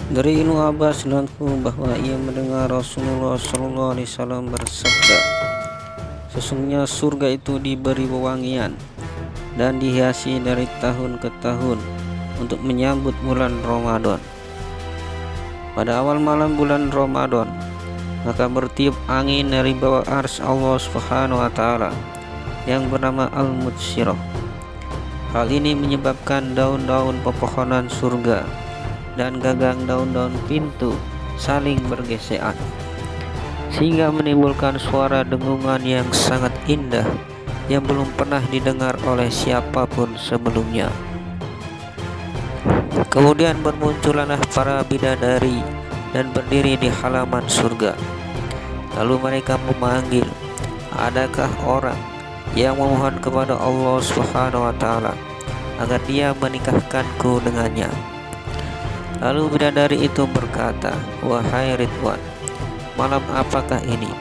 Dari Ibnu Abbas bahwa ia mendengar Rasulullah SAW bersabda, sesungguhnya surga itu diberi wewangian dan dihiasi dari tahun ke tahun untuk menyambut bulan Ramadan. Pada awal malam bulan Ramadan, maka bertiup angin dari bawah arsy Allah Subhanahu wa Ta'ala yang bernama Al-Mudsirah. Hal ini menyebabkan daun-daun pepohonan surga dan gagang daun-daun pintu saling bergesekan, sehingga menimbulkan suara dengungan yang sangat indah yang belum pernah didengar oleh siapapun sebelumnya. Kemudian bermunculanlah para bidadari dan berdiri di halaman surga. Lalu mereka memanggil, adakah orang yang memohon kepada Allah Subhanahu wa Ta'ala agar dia menikahkanku dengannya? Lalu bidadari itu berkata, wahai Ridwan, malam apakah ini?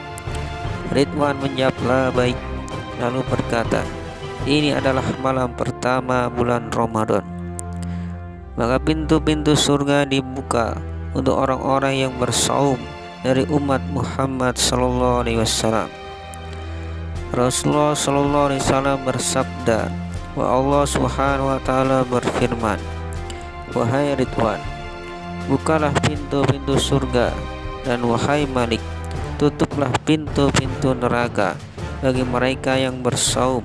Ridwan menjawab, la baik. Lalu berkata, ini adalah malam pertama bulan Ramadan. Maka pintu-pintu surga dibuka untuk orang-orang yang bersaum dari umat Muhammad sallallahu alaihi wasallam. Rasulullah sallallahu alaihi wasallam bersabda, wa Allah Subhanahu wa Ta'ala berfirman, wahai Ridwan, bukalah pintu-pintu surga, dan wahai Malik, tutuplah pintu-pintu neraka bagi mereka yang bersaum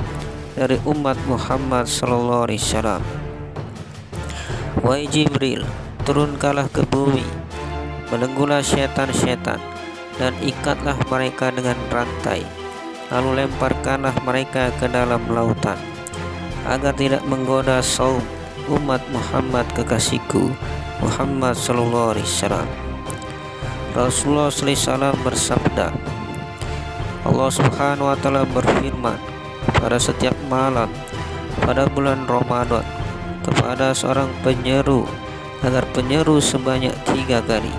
dari umat Muhammad sallallahu alaihi wasallam. Wahai Jibril, turunkanlah ke bumi, belenggulah syaitan-syaitan dan ikatlah mereka dengan rantai, lalu lemparkanlah mereka ke dalam lautan, agar tidak menggoda saum umat Muhammad kekasihku Muhammad sallallahu alaihi wasallam. Rasulullah sallallahu alaihi wasallam bersabda, Allah Subhanahu wa Ta'ala berfirman pada setiap malam pada bulan Ramadan kepada seorang penyeru agar penyeru sebanyak 3 kali.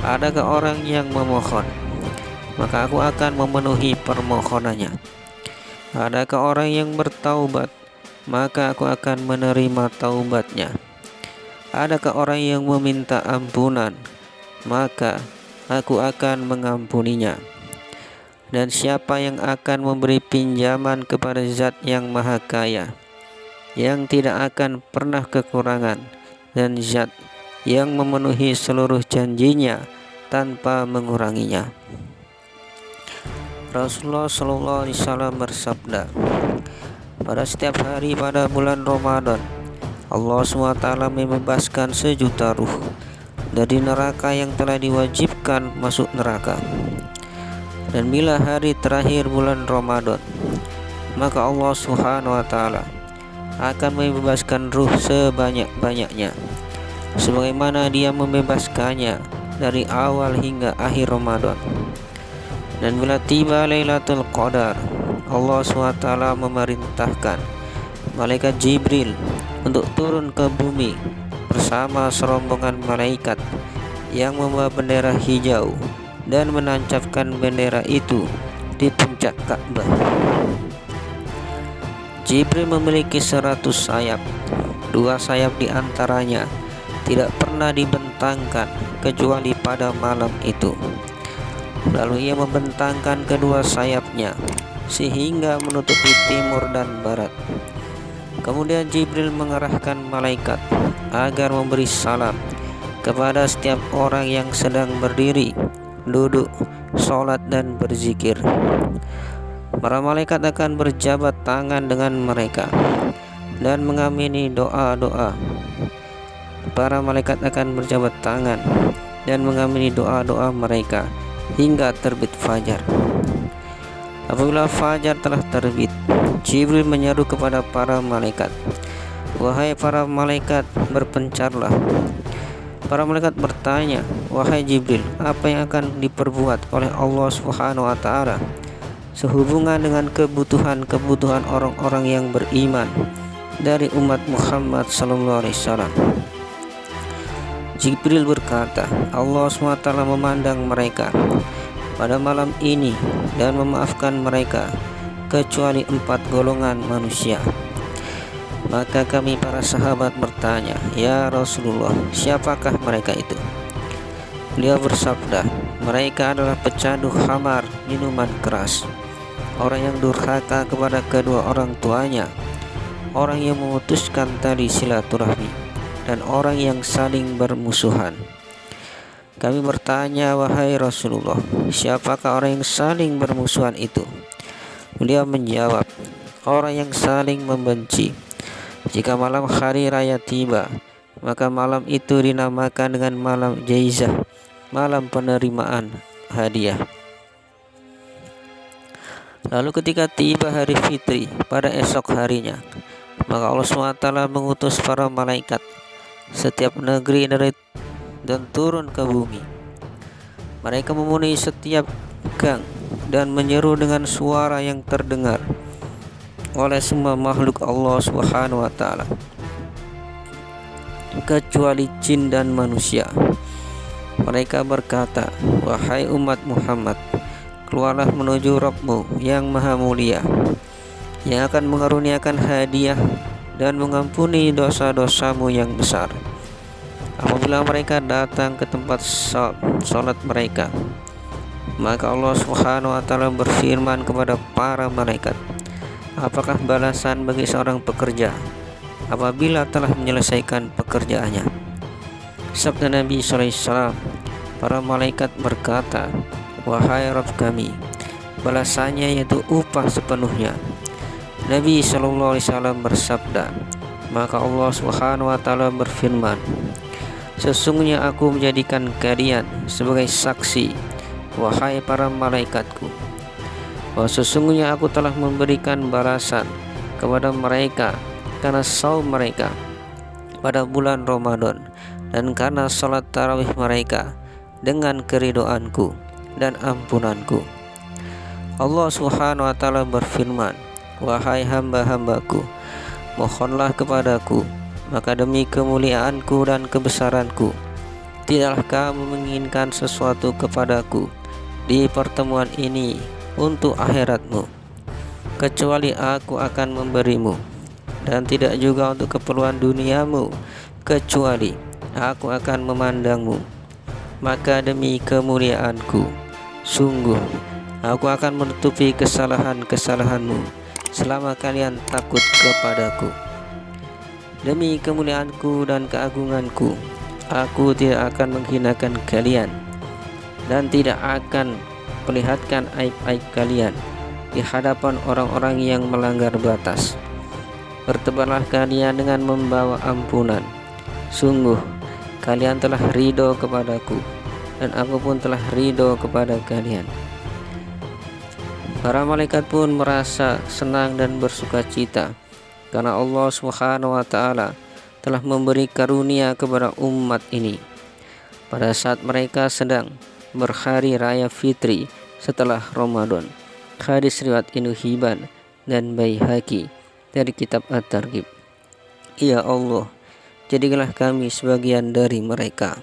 Adakah orang yang memohon, maka aku akan memenuhi permohonannya. Adakah orang yang bertaubat, maka aku akan menerima taubatnya. Adakah orang yang meminta ampunan, maka aku akan mengampuninya. Dan siapa yang akan memberi pinjaman kepada Zat yang Maha Kaya, yang tidak akan pernah kekurangan, dan Zat yang memenuhi seluruh janjinya tanpa menguranginya. Rasulullah sallallahu alaihi wasallam bersabda, pada setiap hari pada bulan Ramadan, Allah SWT membebaskan 1 juta ruh dari neraka yang telah diwajibkan masuk neraka. Dan bila hari terakhir bulan Ramadan, maka Allah SWT akan membebaskan ruh sebanyak-banyaknya, sebagaimana Dia membebaskannya dari awal hingga akhir Ramadan. Dan bila tiba Lailatul Qadar, Allah SWT memerintahkan malaikat Jibril untuk turun ke bumi bersama serombongan malaikat yang membawa bendera hijau dan menancapkan bendera itu di puncak Ka'bah. Jibril memiliki 100 sayap, 2 sayap di antaranya tidak pernah dibentangkan kecuali pada malam itu. Lalu ia membentangkan kedua sayapnya sehingga menutupi timur dan barat. Kemudian Jibril mengarahkan malaikat agar memberi salam kepada setiap orang yang sedang berdiri, duduk, sholat dan berzikir. Para malaikat akan berjabat tangan dengan mereka dan mengamini doa-doa. Para malaikat akan berjabat tangan dan mengamini doa-doa mereka hingga terbit fajar. Apabila fajar telah terbit, Jibril menyeru kepada para malaikat, wahai para malaikat, berpencarlah. Para malaikat bertanya, wahai Jibril, apa yang akan diperbuat oleh Allah Subhanahu wa Ta'ala sehubungan dengan kebutuhan orang-orang yang beriman dari umat Muhammad sallallahu alaihi wasallam? Jibril berkata, Allah SWT memandang mereka pada malam ini dan memaafkan mereka kecuali 4 golongan manusia. Maka kami para sahabat bertanya, "Ya Rasulullah, siapakah mereka itu?" Beliau bersabda, "Mereka adalah pecandu khamar, minuman keras, orang yang durhaka kepada kedua orang tuanya, orang yang memutuskan tali silaturahmi, dan orang yang saling bermusuhan." Kami bertanya, "Wahai Rasulullah, siapakah orang yang saling bermusuhan itu?" Beliau menjawab, "Orang yang saling membenci. Jika malam hari raya tiba, maka malam itu dinamakan dengan malam jaizah, malam penerimaan hadiah. Lalu ketika tiba hari fitri pada esok harinya, maka Allah SWT mengutus para malaikat setiap negeri dan turun ke bumi. Mereka memenuhi setiap gang dan menyeru dengan suara yang terdengar oleh semua makhluk Allah Subhanahu wa taala, kecuali jin dan manusia. Mereka berkata, "Wahai umat Muhammad, keluarlah menuju Rabbmu yang maha mulia, yang akan mengaruniakan hadiah dan mengampuni dosa-dosamu yang besar." Apabila mereka datang ke tempat sholat mereka, maka Allah Subhanahu wa taala berfirman kepada para malaikat, "Apakah balasan bagi seorang pekerja apabila telah menyelesaikan pekerjaannya?" Sabda Nabi SAW, para malaikat berkata, "Wahai Rabb kami, balasannya yaitu upah sepenuhnya." Nabi SAW bersabda, maka Allah Subhanahu wa taala berfirman, "Sesungguhnya aku menjadikan kalian sebagai saksi, wahai para malaikatku, bahwa sesungguhnya aku telah memberikan balasan kepada mereka karena saum mereka pada bulan Ramadan dan karena salat tarawih mereka dengan keridoanku dan ampunanku." Allah Subhanahu wa taala berfirman, "Wahai hamba-hambaku, mohonlah kepadaku, maka demi kemuliaanku dan kebesaranku, tidaklah kamu menginginkan sesuatu kepadaku di pertemuan ini untuk akhiratmu, kecuali aku akan memberimu, dan tidak juga untuk keperluan duniamu, kecuali aku akan memandangmu. Maka demi kemuliaanku, sungguh aku akan menutupi kesalahan-kesalahanmu selama kalian takut kepadaku. Demi kemuliaanku dan keagunganku, aku tidak akan menghinakan kalian dan tidak akan perlihatkan aib-aib kalian di hadapan orang-orang yang melanggar batas. Bertebarlah kalian dengan membawa ampunan. Sungguh kalian telah ridho kepadaku, dan aku pun telah ridho kepada kalian." Para malaikat pun merasa senang dan bersukacita karena Allah Subhanahu wa taala telah memberi karunia kepada umat ini pada saat mereka sedang berhari raya fitri setelah Ramadan. Hadis riwayat Ibnu Hibban dan Baihaqi dari kitab At-Targhib. Ya Allah, jadikanlah kami sebagian dari mereka.